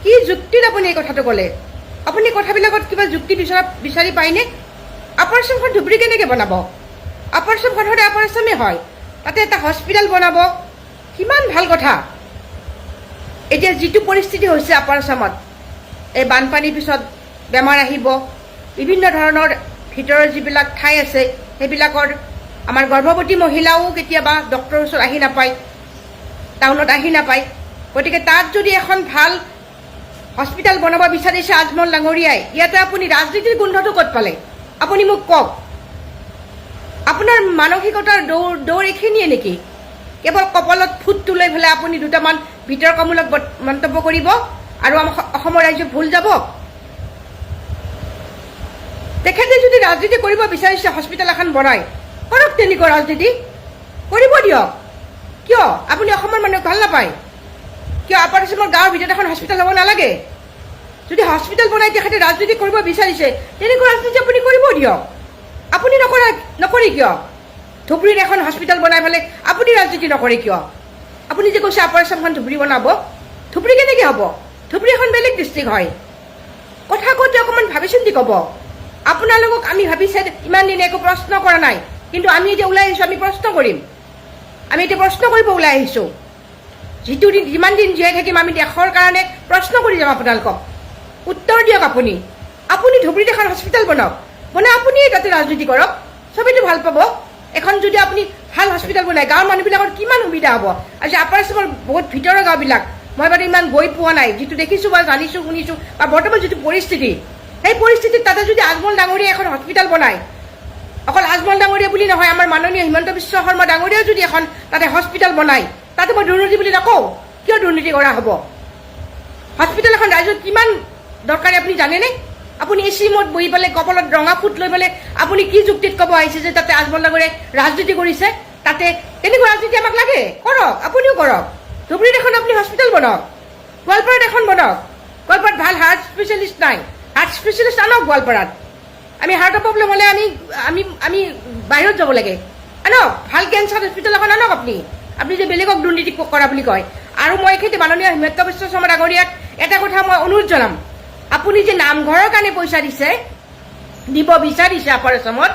কি যুক্তিত আপুনি এই কথাটো ক'লে আপুনি কথাবিলাকত কিবা যুক্তি বিচাৰি পায়নে আপাৰ আছামখন ধুবুৰী কেনেকৈ বনাব আপাৰ আছামখন সদায় আপাৰ আছামেই হয় তাতে এটা হস্পিটেল বনাব কিমান ভাল কথা এতিয়া যিটো পৰিস্থিতি হৈছে আপাৰ আছামত এই বানপানীৰ পিছত বেমাৰ আহিব বিভিন্ন ধৰণৰ ভিতৰৰ যিবিলাক ঠাই আছে সেইবিলাকৰ আমাৰ গৰ্ভৱতী মহিলাও কেতিয়াবা ডক্টৰৰ ওচৰত আহি নাপায় টাউনত আহি নাপায় গতিকে তাত যদি এখন ভাল হস্পিটেল বনাব বিচাৰিছে আজমল ডাঙৰীয়াই ইয়াতে আপুনি ৰাজনীতিৰ গোন্ধটো ক'ত পালে আপুনি মোক কওক আপোনাৰ মানসিকতাৰ দৌৰ এইখিনিয়ে নেকি কেৱল কপালত ফুটটো লৈ পেলাই আপুনি দুটামান বিতৰ্কমূলক মন্তব্য কৰিব আৰু অসমৰ ৰাইজক ভুল যাব তেখেতে যদি ৰাজনীতি কৰিব বিচাৰিছে হস্পিটেল এখন বনাই কৰক তেনেকুৱা ৰাজনীতি কৰিব দিয়ক কিয় আপুনি অসমৰ মানুহক ভাল নাপায় কিয় আপাৰ আছামৰ গাঁৱৰ ভিতৰত এখন হস্পিটেল হ'ব নালাগে যদি হস্পিটেল বনাই তেখেতে ৰাজনীতি কৰিব বিচাৰিছে তেনেকুৱা ৰাজনীতি আপুনি কৰিব দিয়ক আপুনি নকৰে কিয় ধুবুৰীত এখন হস্পিটেল বনাই পেলাই আপুনি ৰাজনীতি নকৰে কিয় আপুনি যে কৈছে আপাৰ আছামখন ধুবুৰী বনাব ধুবুৰী কেনেকৈ হ'ব ধুবুৰী এখন বেলেগ ডিষ্ট্ৰিক্ট হয় কথা কওঁতে অকণমান ভাবি চিন্তি ক'ব আপোনালোকক আমি ভাবিছে ইমান দিনে একো প্ৰশ্ন কৰা নাই কিন্তু আমি এতিয়া ওলাই আহিছোঁ আমি প্ৰশ্ন কৰিম আমি এতিয়া প্ৰশ্ন কৰিব ওলাই আহিছোঁ যিমান দিন জীয়াই থাকিম আমি দেশৰ কাৰণে প্ৰশ্ন কৰি যাম আপোনালোকক উত্তৰ দিয়ক আপুনি ধুবুৰীত এখন হস্পিটেল বনাওক বনাই আপুনি তাতে ৰাজনীতি কৰক চবেইতো ভাল পাব এখন যদি আপুনি ভাল হস্পিটেল বনাই গাঁৱৰ মানুহবিলাকৰ কিমান সুবিধা হ'ব আজি আপাৰ আছামৰ বহুত ভিতৰৰ গাঁওবিলাক মই বাৰু ইমান গৈ পোৱা নাই যিটো দেখিছোঁ বা জানিছোঁ শুনিছোঁ বা বৰ্তমান যিটো পৰিস্থিতি সেই পৰিস্থিতিত তাতে যদি আজমল ডাঙৰীয়া এখন হস্পিটেল বনায় অকল আজমল ডাঙৰীয়া বুলি নহয় আমাৰ মাননীয় হিমন্ত বিশ্ব শৰ্মা ডাঙৰীয়াও যদি এখন তাতে হস্পিটেল বনায় তাতে মই দুৰ্নীতি বুলি নকওঁ কিয় দুৰ্নীতি কৰা হ'ব হস্পিটেল এখন ৰাইজৰ কিমান দৰকাৰী আপুনি জানেনে আপুনি এচি ৰুমত বহি পেলাই কপালত ৰঙা ফুট লৈ পেলাই আপুনি কি যুক্তিত ক'ব আহিছে যে তাতে আজমল ডাঙৰীয়াই ৰাজনীতি কৰিছে তাতে তেনেকুৱা ৰাজনীতি আমাক লাগে কৰক আপুনিও কৰক ধুবুৰীত এখন আপুনি হস্পিটেল বনাওক গোৱালপাৰাত এখন বনাওক গোৱালপাৰাত ভাল হাৰ্ট স্পেচিয়েলিষ্ট নাই হাৰ্ট স্পেচিয়েলিষ্ট আনক গোৱালপাৰাত আমি হাৰ্টৰ প্ৰব্লেম হ'লে আমি বাহিৰত যাব লাগে আনক ভাল কেঞ্চাৰ হস্পিটেল এখন আনক আপুনি যে বেলেগক দুৰ্নীতি কৰা বুলি কয় আৰু মই এইখিনি মাননীয় হিমন্ত বিশ্ব শৰ্মা ডাঙৰীয়াক এটা কথা মই অনুৰোধ জনাম আপুনি যে নামঘৰৰ কাৰণে পইচা দিছে দিব বিচাৰিছে আপাৰ আছামত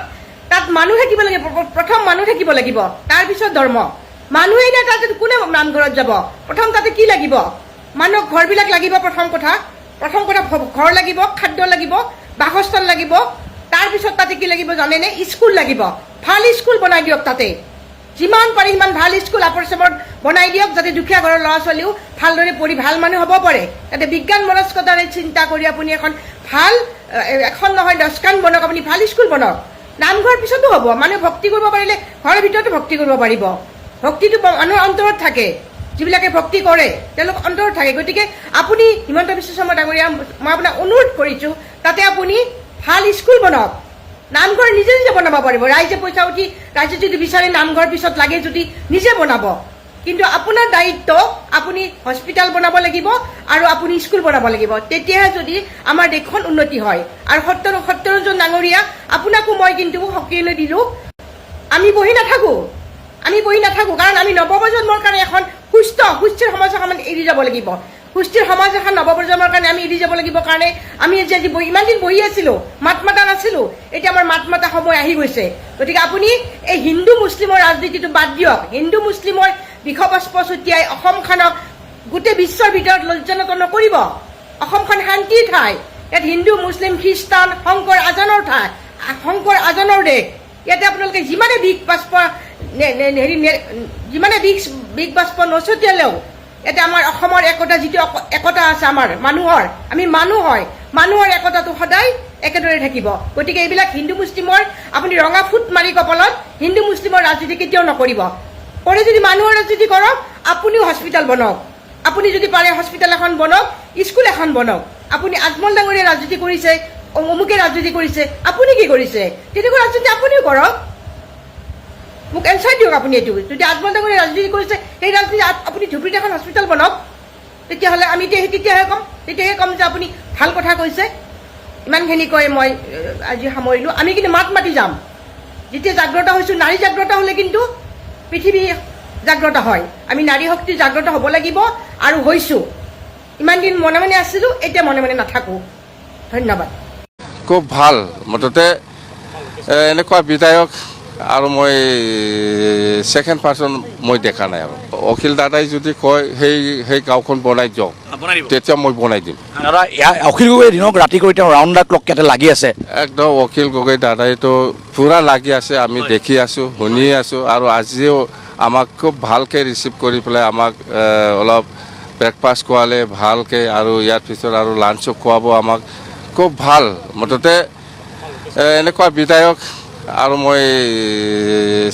তাত মানুহ থাকিব লাগিব প্ৰথম মানুহ থাকিব লাগিব তাৰপিছত ধৰ্ম মানুহেই নাই তাত কোনে নামঘৰত যাব প্ৰথম তাতে কি লাগিব মানুহক ঘৰবিলাক লাগিব প্ৰথম কথা ঘৰ লাগিব খাদ্য লাগিব বাসস্থান লাগিব তাৰপিছত তাতে কি লাগিব জানেনে স্কুল লাগিব ভাল স্কুল বনাই দিয়ক তাতে যিমান পাৰি সিমান ভাল স্কুল আপাৰ আছামত বনাই দিয়ক যাতে দুখীয়া ঘৰৰ ল'ৰা ছোৱালীও ভালদৰে পঢ়ি ভাল মানুহ হ'ব পাৰে তাতে বিজ্ঞান মনস্কতাৰে চিন্তা কৰি আপুনি এখন ভাল এখন নহয় 10খন বনাওক আপুনি ভাল স্কুল বনাওক নামঘৰ পিছতো হ'ব মানুহে ভক্তি কৰিব পাৰিলে ঘৰৰ ভিতৰতো ভক্তি কৰিব পাৰিব ভক্তিটো মানুহৰ অন্তৰত থাকে যিবিলাকে ভক্তি কৰে তেওঁলোক অন্তৰত থাকে গতিকে আপুনি হিমন্ত বিশ্ব শৰ্মা ডাঙৰীয়া মই আপোনাক অনুৰোধ কৰিছোঁ তাতে আপুনি ভাল স্কুল বনাওক নামঘৰ নিজে নিজে বনাব পাৰিব ৰাইজে পইচা উঠি ৰাইজে যদি বিচাৰে নামঘৰ পিছত লাগে যদি নিজে বনাব কিন্তু আপোনাৰ দায়িত্ব আপুনি হস্পিটেল বনাব লাগিব আৰু আপুনি স্কুল বনাব লাগিব তেতিয়াহে যদি আমাৰ দেশখন উন্নতি হয় আৰু সত্যৰঞ্জন ডাঙৰীয়া আপোনাকো মই কিন্তু সক্ৰিয়লৈ দিলোঁ আমি বহি নাথাকোঁ কাৰণ আমি নৱপ্ৰজন্মৰ কাৰণে এখন সুস্থিৰ সমাজ এখন এৰি যাব লাগিব সুস্থিৰ সমাজ এখন নৱপ্ৰজন্মৰ কাৰণে আমি এৰি যাব লাগিব কাৰণে আমি আজি ইমান দিন বহি আছিলোঁ মাত মাতা নাছিলোঁ এতিয়া আমাৰ মাত মাতা সময় আহি গৈছে গতিকে আপুনি এই হিন্দু মুছলিমৰ ৰাজনীতিটো বাদ দিয়ক হিন্দু মুছলিমৰ বিষবাস্প ছটিয়াই অসমখনক গোটেই বিশ্বৰ ভিতৰত লজ্জানত নকৰিব অসমখন শান্তিৰ ঠাই ইয়াত হিন্দু মুছলিম খ্ৰীষ্টান শংকৰ আজানৰ দেশ ইয়াতে আপোনালোকে যিমানে বিগ বাষ্প নছটিয়ালেও ইয়াতে আমাৰ অসমৰ একতা যিটো একতা আছে আমাৰ মানুহৰ আমি মানুহৰ একতাটো সদায় একেদৰে থাকিব গতিকে এইবিলাক হিন্দু মুছলিমৰ আপুনি ৰঙা ফুট মাৰি কপালত হিন্দু মুছলিমৰ ৰাজনীতি কেতিয়াও নকৰিব কৰে যদি মানুহৰ ৰাজনীতি কৰক আপুনিও হস্পিটেল বনাওক আপুনি যদি পাৰে হস্পিটেল এখন বনাওক স্কুল এখন বনাওক আপুনি আজমল ডাঙৰীয়া ৰাজনীতি কৰিছে অমুকে ৰাজনীতি কৰিছে আপুনি কি কৰিছে তেনেকুৱা ৰাজনীতি আপুনিও কৰক মোক এনচাৰ দিয়ক আপুনি এইটো যদি আজমল ডাঙৰীয়া ৰাজনীতি কৰিছে সেই ৰাজনীতি আপুনি ধুবুৰীত এখন হস্পিটেল বনাওক তেতিয়াহ'লে আমি তেতিয়াহে ক'ম যে আপুনি ভাল কথা কৈছে ইমানখিনি কৈ মই আজি সামৰিলোঁ আমি কিন্তু মাত মাতি যাম যেতিয়া জাগ্ৰত হৈছোঁ নাৰী জাগ্ৰত হ'লে কিন্তু পৃথিৱী জাগ্ৰত হয় আমি নাৰী শক্তি জাগ্ৰত হ'ব লাগিব আৰু হৈছোঁ ইমান দিন মনে মনে আছিলোঁ এতিয়া মনে মনে নাথাকোঁ ধন্যবাদ খুব ভাল মুঠতে এনেকুৱা বিধায়ক আৰু মই ছেকেণ্ড পাৰ্চন মই দেখা নাই আৰু অখিল দাদাই যদি কয় সেই গাঁওখন বনাই যাওক তেতিয়া মই বনাই দিম দাদা অখিল গগৈ দিনক ৰাতি কৰি তেওঁ ৰাউণ্ড দা ক্লক ইয়াতে লাগি আছে একদম অখিল গগৈ দাদাইতো পূৰা লাগি আছে আমি দেখি আছোঁ শুনি আছোঁ আৰু আজিও আমাক খুব ভালকৈ ৰিচিভ কৰি পেলাই আমাক অলপ ব্ৰেকফাষ্ট খোৱালে ভালকৈ আৰু ইয়াৰ পিছত আৰু লাঞ্চো খোৱাব আমাক খুব ভাল মুঠতে এনেকুৱা বিধায়ক আৰু মই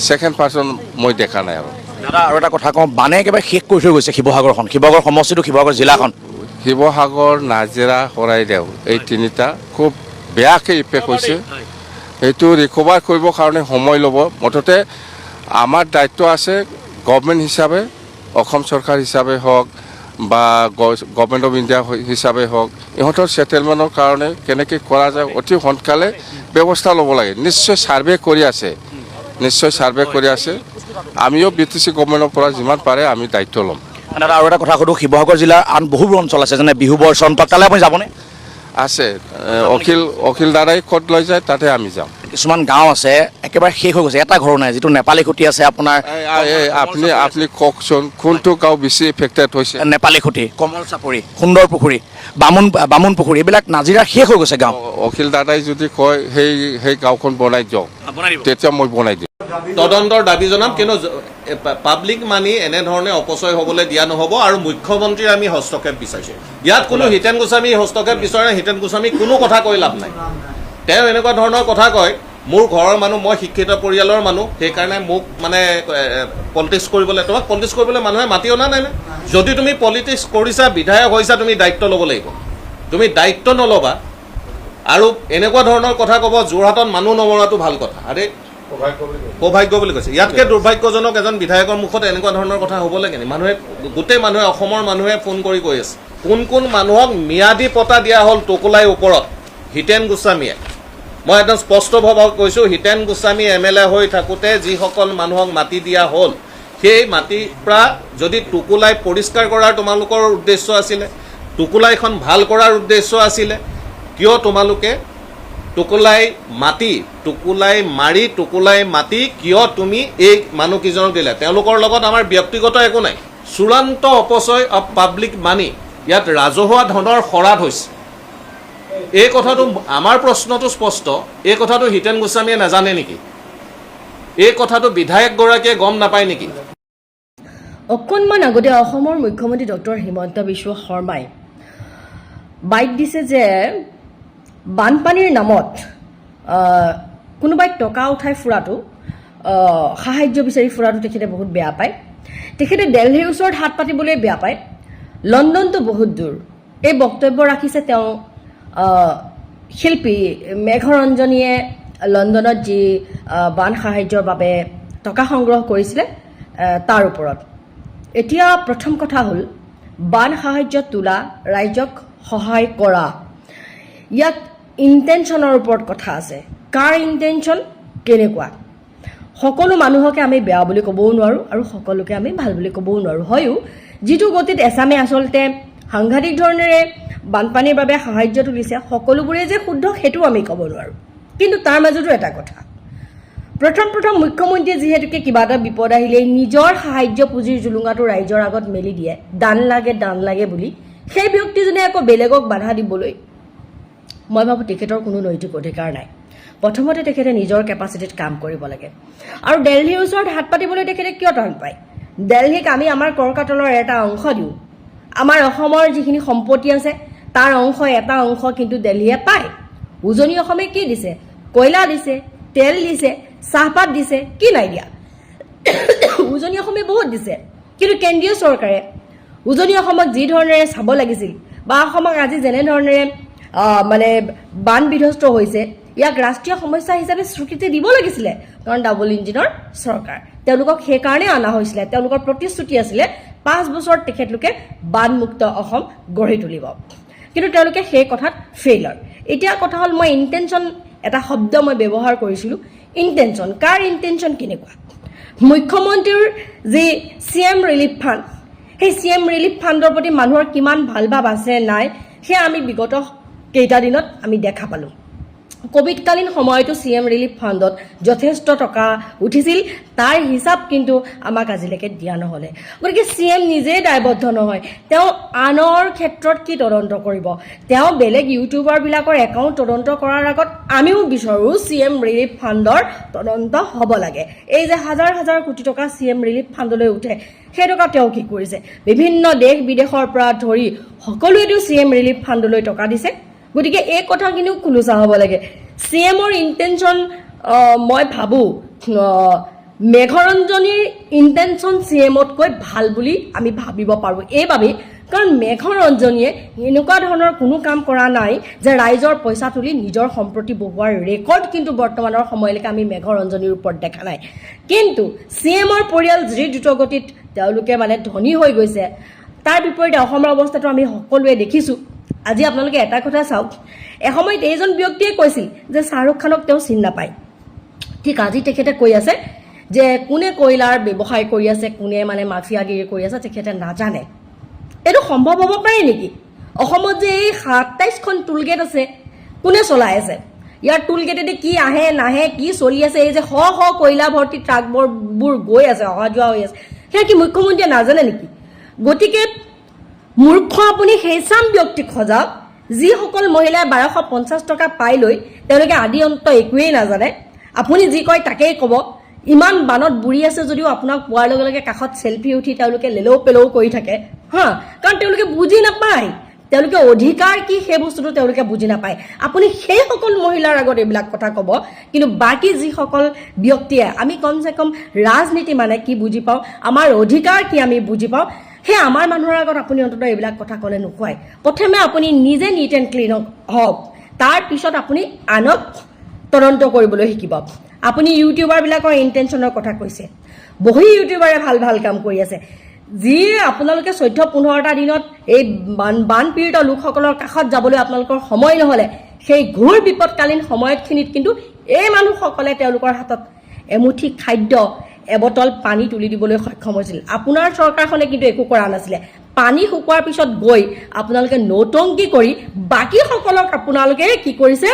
ছেকেণ্ড পাৰ্চন মই দেখা নাই আৰু দাদা আৰু এটা কথা কওঁ বানে একেবাৰে শেষ কৰি থৈ গৈছে শিৱসাগৰ সমষ্টিটো শিৱসাগৰ জিলাখন শিৱসাগৰ নাজিৰা শৰাইদেউ এই তিনিটা খুব বেয়াকৈ ইফেক্ট হৈছে সেইটো ৰিকভাৰ কৰিবৰ কাৰণে সময় ল'ব মুঠতে আমাৰ দায়িত্ব আছে গভৰ্ণমেণ্ট হিচাপে অসম চৰকাৰ হিচাপে হওক বা গভৰ্ণমেণ্ট অফ ইণ্ডিয়া হিচাপে হওক ইহঁতৰ ছেটেলমেণ্টৰ কাৰণে কেনেকৈ কৰা যায় অতি সোনকালে ব্যৱস্থা ল'ব লাগে নিশ্চয় ছাৰ্ভে কৰি আছে আমিও BTC গভৰ্ণমেণ্টৰ পৰা যিমান পাৰে আমি দায়িত্ব ল'ম দাদা আৰু এটা কথা সুধোঁ শিৱসাগৰ জিলাৰ আন বহুবোৰ অঞ্চল আছে যেনে বিহুবৰ চনপাক তালৈ আপুনি যাবনে আছে অখিল দাদাই ক'ত লৈ যায় তাতে আমি যাম কিছুমান গাঁও আছে একেবাৰে শেষ হৈ গৈছে এটা ঘৰ নাই যিটো নেপালী খুঁটি আছে আপোনাৰ আপুনি কওকচোন কোনটো গাঁও বেছি এফেক্টেড হৈছে নেপালী খুঁটি কমল চাপৰি সুন্দৰ পুখুৰী বামুণ পুখুৰী এইবিলাক নাজিৰা শেষ হৈ গৈছে গাঁও অখিল দাদাই যদি কয় সেই গাঁওখন বনাই যাওক তেতিয়া মই বনাই দিম তদন্তৰ দাবী জনাম, কিন্তু পাব্লিক মানি এনেধৰণে অপচয় হ'বলৈ দিয়া নহ'ব আৰু মুখ্যমন্ত্ৰীৰ আমি হস্তক্ষেপ বিচাৰিছোঁ। ইয়াত কোনো হিতেন গোস্বামী হস্তক্ষেপ বিচৰা, হিতেন গোস্বামী কোনো কথা কৈ লাভ নাই। তেওঁ এনেকুৱা ধৰণৰ কথা কয়, মোৰ ঘৰৰ মানুহ, মই শিক্ষিত পৰিয়ালৰ মানুহ, সেইকাৰণে মোক মানে পলিটিক্স কৰিবলৈ, তোমাক পলিটিক্স কৰিবলৈ মানুহে মাতি অনা নাই নে? যদি তুমি পলিটিক্স কৰিছা, বিধায়ক হৈছা, তুমি দায়িত্ব ল'ব লাগিব। তুমি দায়িত্ব নল'বা আৰু এনেকুৱা ধৰণৰ কথা ক'ব, যোৰহাটত মানুহ নমৰাটো ভাল কথা। আৰে সৌভাগ্য বুলি কৈছে। ইয়াতকৈ দুৰ্ভাগ্যজনক এজন বিধায়কৰ মুখত এনেকুৱা ধৰণৰ কথা হ'ব লাগে নি? মানুহে, গোটেই মানুহে, অসমৰ মানুহে ফোন কৰি কৈ আছে, কোন মানুহক ম্যাদী পতা দিয়া হ'ল টোকোলাই ওপৰত? হিতেন গোস্বামীয়ে। মই একদম স্পষ্টভাৱে কৈছোঁ, হিতেন গোস্বামী MLA হৈ থাকোঁতে যিসকল মানুহক মাটি দিয়া হ'ল, সেই মাটিৰ পৰা যদি টোকোলাই পৰিষ্কাৰ কৰাৰ তোমালোকৰ উদ্দেশ্য আছিলে, টোকোলাইখন ভাল কৰাৰ উদ্দেশ্য আছিলে, কিয় তোমালোকে টোকোলাই মাটি কিয় তুমি এই মানুহকেইজনক দিলে? তেওঁলোকৰ লগত আমাৰ ব্যক্তিগত একো নাই। চূড়ান্ত অপচয় অফ পাব্লিক মানি, ইয়াত ৰাজহুৱা ধনৰ খৰাত হৈছে। এই কথাটো, আমাৰ প্ৰশ্নটো স্পষ্ট, এই কথাটো হিতেন গোস্বামীয়ে নাজানে নেকি? এই কথাটো বিধায়কগৰাকীয়ে গম নাপায় নেকি? অকণমান আগতে অসমৰ মুখ্যমন্ত্ৰী ডক্টৰ হিমন্ত বিশ্ব শৰ্মাই বাইট দিছে যে বানপানীৰ নামত কোনোবাই টকা উঠাই ফুৰাটো, সাহায্য বিচাৰি ফুৰাটো তেখেতে বহুত বেয়া পায়। তেখেতে দিল্লীৰ ওচৰত হাত পাতিবলৈ বেয়া পায়, লণ্ডনটো বহুত দূৰ। এই বক্তব্য ৰাখিছে তেওঁ শিল্পী মেঘৰঞ্জনীয়ে লণ্ডনত যি বান সাহায্যৰ বাবে টকা সংগ্ৰহ কৰিছিলে তাৰ ওপৰত। এতিয়া প্ৰথম কথা হ'ল, বান সাহায্য তোলা, ৰাইজক সহায় কৰা, ইয়াত ইণ্টেনশ্যনৰ ওপৰত কথা আছে। কাৰ ইণ্টেনশ্যন কেনেকুৱা? সকলো মানুহকে আমি বেয়া বুলি ক'বও নোৱাৰোঁ আৰু সকলোকে আমি ভাল বুলি ক'বও নোৱাৰোঁ। হয়ো যিটো গতিত এছামে আচলতে সাংঘাতিক ধৰণেৰে বানপানীৰ বাবে সাহায্য তুলিছে, সকলোবোৰে যে শুদ্ধ সেইটোও আমি ক'ব নোৱাৰোঁ। কিন্তু তাৰ মাজতো এটা কথা, প্ৰথম মুখ্যমন্ত্ৰীয়ে যিহেতুকে কিবা এটা বিপদ আহিলেই নিজৰ সাহায্য পুঁজিৰ জুলুঙাটো ৰাইজৰ আগত মেলি দিয়ে, দান লাগে বুলি, সেই ব্যক্তিজনে আকৌ বেলেগক বাধা দিবলৈ মই ভাবোঁ তেখেতৰ কোনো নৈতিক অধিকাৰ নাই। প্ৰথমতে তেখেতে নিজৰ কেপাচিটিত কাম কৰিব লাগে। আৰু দিল্লীৰ ওচৰত হাত পাতিবলৈ তেখেতে কিয় টান পায়? দিল্লীক আমি আমাৰ কৰকাতলৰ এটা অংশ দিওঁ, আমাৰ অসমৰ যিখিনি সম্পত্তি আছে তাৰ এটা অংশ কিন্তু দিল্লীয়ে পায়। উজনি অসমে কি দিছে? কয়লা দিছে, তেল দিছে, চাহপাত দিছে, কি নাই দিয়া? উজনি অসমে বহুত দিছে। কিন্তু কেন্দ্ৰীয় চৰকাৰে উজনি অসমক যি ধৰণেৰে চাব লাগিছিল, বা অসমক আজি যেনেধৰণেৰে মানে বান বিধ্বস্ত হৈছে, ইয়াক ৰাষ্ট্ৰীয় সমস্যা হিচাপে স্বীকৃতি দিব লাগিছিলে। কাৰণ ডাবল ইঞ্জিনৰ চৰকাৰ, তেওঁলোকক সেইকাৰণে অনা হৈছিলে। তেওঁলোকৰ প্ৰতিশ্ৰুতি আছিলে 5 বছৰত তেখেতলোকে বানমুক্ত অসম গঢ়ি তুলিব, কিন্তু তেওঁলোকে সেই কথাত ফেইলাৰ। এতিয়া কথা হ'ল, মই ইণ্টেনশ্যন এটা শব্দ মই ব্যৱহাৰ কৰিছিলোঁ। ইণ্টেনশ্যন, কাৰ ইণ্টেনশ্যন কেনেকুৱা? মুখ্যমন্ত্ৰীৰ যি CM ৰিলিফ ফাণ্ড, সেই CM ৰিলিফ ফাণ্ডৰ প্ৰতি মানুহৰ কিমান ভাল ভাৱ আছে নাই, সেয়া আমি বিগত কেইটা দিনত আমি দেখা পালোঁ। কোভিডকালীন সময়তো CM ৰিলিফ ফাণ্ডত যথেষ্ট টকা উঠিছিল, তাৰ হিচাপ কিন্তু আমাক আজিলৈকে দিয়া নহ'লে। গতিকে CM নিজেই দায়বদ্ধ নহয়, তেওঁ আনৰ ক্ষেত্ৰত কি তদন্ত কৰিব? তেওঁ বেলেগ ইউটিউবাৰবিলাকৰ একাউণ্ট তদন্ত কৰাৰ আগত আমিও বিচাৰোঁ CM ৰিলিফ ফাণ্ডৰ তদন্ত হ'ব লাগে। এই যে হাজাৰ কোটি টকা CM ৰিলিফ ফাণ্ডলৈ উঠে, সেই টকা তেওঁ কি কৰিছে? বিভিন্ন দেশ বিদেশৰ পৰা ধৰি সকলোৱেতো CM ৰিলিফ ফাণ্ডলৈ টকা দিছে। গতিকে এই কথাখিনিও খোলোচা হ'ব লাগে। CMৰ ইণ্টেনশ্যন, মই ভাবোঁ মেঘৰঞ্জনীৰ ইণ্টেনশ্যন CMতকৈ ভাল বুলি আমি ভাবিব পাৰোঁ। এইবাবেই কাৰণ মেঘৰঞ্জনীয়ে এনেকুৱা ধৰণৰ কোনো কাম কৰা নাই যে ৰাইজৰ পইচা তুলি নিজৰ সম্পত্তি বহুৱাৰ ৰেকৰ্ড কিন্তু বৰ্তমানৰ সময়লৈকে আমি মেঘৰঞ্জনীৰ ওপৰত দেখা নাই। কিন্তু CMৰ পৰিয়াল যি দ্ৰুতগতিত তেওঁলোকে মানে ধনী হৈ গৈছে, তাৰ বিপৰীতে অসমৰ অৱস্থাটো আমি সকলোৱে দেখিছোঁ। আজি আপোনালোকে এটা কথা চাওক, এসময়ত এইজন ব্যক্তিয়ে কৈছিল যে শ্বাহৰুখ খানক তেওঁ চিনি নাপায়। ঠিক আজি তেখেতে কৈ আছে যে কোনে কয়লাৰ ব্যৱসায় কৰি আছে, কোনে মানে মাফিয়াগিৰি কৰি আছে, তেখেতে নাজানে। এইটো সম্ভৱ হ'ব পাৰে নেকি? অসমত যে এই 27খন টুলগেট আছে, কোনে চলাই আছে? ইয়াৰ টুলগেটেদি কি আহে নাহে, কি চলি আছে? এই যে শ কয়লা ভৰ্তি ট্ৰাকবোৰ গৈ আছে, অহা যোৱা হৈ আছে, সেয়া কি মুখ্যমন্ত্ৰীয়ে নাজানে নেকি? গতিকে মূৰ্খ আপুনি সেই চাম ব্যক্তিক সজাওক যিসকল মহিলাই 1250 টকা পাই লৈ তেওঁলোকে আদি অন্ত একোৱেই নাজানে। আপুনি যি কয় তাকেই ক'ব, ইমান বানত বুৰি আছে যদিও আপোনাক পোৱাৰ লগে লগে কাষত চেল্ফি উঠি তেওঁলোকে লেলৌ পেলৌ কৰি থাকে হা, কাৰণ তেওঁলোকে বুজি নাপায় তেওঁলোকে অধিকাৰ কি সেই বস্তুটো তেওঁলোকে বুজি নাপায়। আপুনি সেই সকল মহিলাৰ আগত এইবিলাক কথা ক'ব, কিন্তু বাকী যিসকল ব্যক্তিয়ে আমি কমচে কম ৰাজনীতি মানে কি বুজি পাওঁ, আমাৰ অধিকাৰ কি আমি বুজি পাওঁ, সেই আমাৰ মানুহৰ আগত আপুনি অন্ততঃ এইবিলাক কথা ক'লে নোকোৱাই। প্ৰথমে আপুনি নিজে নিট এণ্ড ক্লিন হওক, তাৰপিছত আপুনি আনক তদন্ত কৰিবলৈ শিকিব। আপুনি ইউটিউবাৰবিলাকৰ ইণ্টেনশ্যনৰ কথা কৈছে, বহু ইউটিউবাৰে ভাল ভাল কাম কৰি আছে, যি আপোনালোকে 14-15টা দিনত এই বানপীড়িত লোকসকলৰ কাষত যাবলৈ আপোনালোকৰ সময় নহ'লে সেই ঘোৰ বিপদকালীন সময়খিনিত কিন্তু এই মানুহসকলে তেওঁলোকৰ হাতত এমুঠি খাদ্য এবটল পানী তুলি দিবলৈ সক্ষম হৈছিল। আপোনাৰ চৰকাৰখনে কিন্তু একো কৰা নাছিলে। পানী শুকোৱাৰ পিছত গৈ আপোনালোকে নৌটংকি কৰি বাকীসকলক আপোনালোকে কি কৰিছে,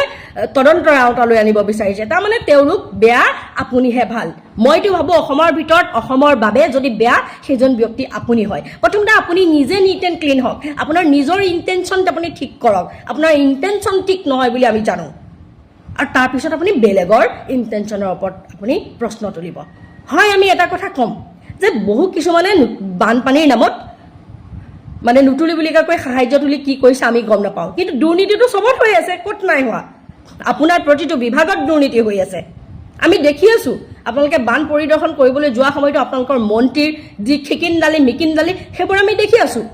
তদন্তৰ আওতালৈ আনিব বিচাৰিছে। তাৰমানে তেওঁলোক বেয়া, আপুনিহে ভাল। মইতো ভাবোঁ অসমৰ ভিতৰত অসমৰ বাবে যদি বেয়া সেইজন ব্যক্তি আপুনি হয়। প্ৰথমতে আপুনি নিজে নিট এণ্ড ক্লিন হওক, আপোনাৰ নিজৰ ইণ্টেনশ্যন আপুনি ঠিক কৰক। আপোনাৰ ইণ্টেনশ্যন ঠিক নহয় বুলি আমি জানো, আৰু তাৰপিছত আপুনি বেলেগৰ ইণ্টেনশ্যনৰ ওপৰত আপুনি প্ৰশ্ন তুলিব। হয়, আমি এটা কথা ক'ম যে বহু কিছুমানে বানপানীৰ নামত মানে নুতুলি বুলি কৈ সাহায্য তুলি কি কৰিছে আমি গম নাপাওঁ, কিন্তু দুৰ্নীতিটো চবত হৈ আছে, ক'ত নাই হোৱা? আপোনাৰ প্ৰতিটো বিভাগত দুৰ্নীতি হৈ আছে, আমি দেখি আছোঁ। আপোনালোকে বান পৰিদৰ্শন কৰিবলৈ যোৱা সময়তো আপোনালোকৰ মন্ত্ৰীৰ যি খিকিনদালি মিকিনদালি সেইবোৰ আমি দেখি আছোঁ।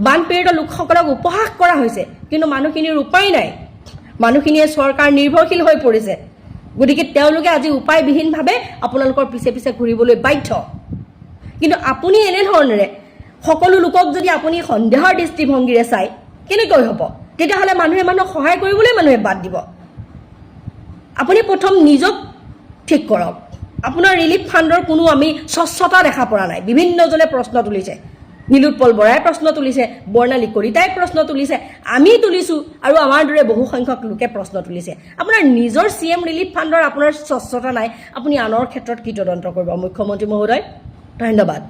বানপীড়িত লোকসকলক উপহাস কৰা হৈছে, কিন্তু মানুহখিনিৰ উপায় নাই, মানুহখিনিয়ে চৰকাৰ নিৰ্ভৰশীল হৈ পৰিছে। গতিকে তেওঁলোকে আজি উপায়বিহীনভাৱে আপোনালোকৰ পিছে পিছে ঘূৰিবলৈ বাধ্য। কিন্তু আপুনি এনেধৰণেৰে সকলো লোকক যদি আপুনি সন্দেহৰ দৃষ্টিভংগীৰে চায় কেনেকৈ হ'ব? তেতিয়াহ'লে মানুহে মানুহক সহায় কৰিবলৈ মানুহে বাদ দিব। আপুনি প্ৰথম নিজক ঠিক কৰক। আপোনাৰ ৰিলিফ ফাণ্ডৰ কোনো আমি স্বচ্ছতা দেখা পৰা নাই। বিভিন্নজনে প্ৰশ্ন তুলিছে, নীলোৎপল বৰাই প্ৰশ্ন তুলিছে, বৰ্ণালী কলিতাই প্ৰশ্ন তুলিছে, আমি তুলিছোঁ, আৰু আমাৰ দৰে বহু সংখ্যক লোকে প্ৰশ্ন তুলিছে। আপোনাৰ নিজৰ CM ৰিলিফ ফাণ্ডৰ আপোনাৰ স্বচ্ছতা নাই, আপুনি আনৰ ক্ষেত্ৰত কি তদন্ত কৰিব? মুখ্যমন্ত্ৰী মহোদয়, ধন্যবাদ।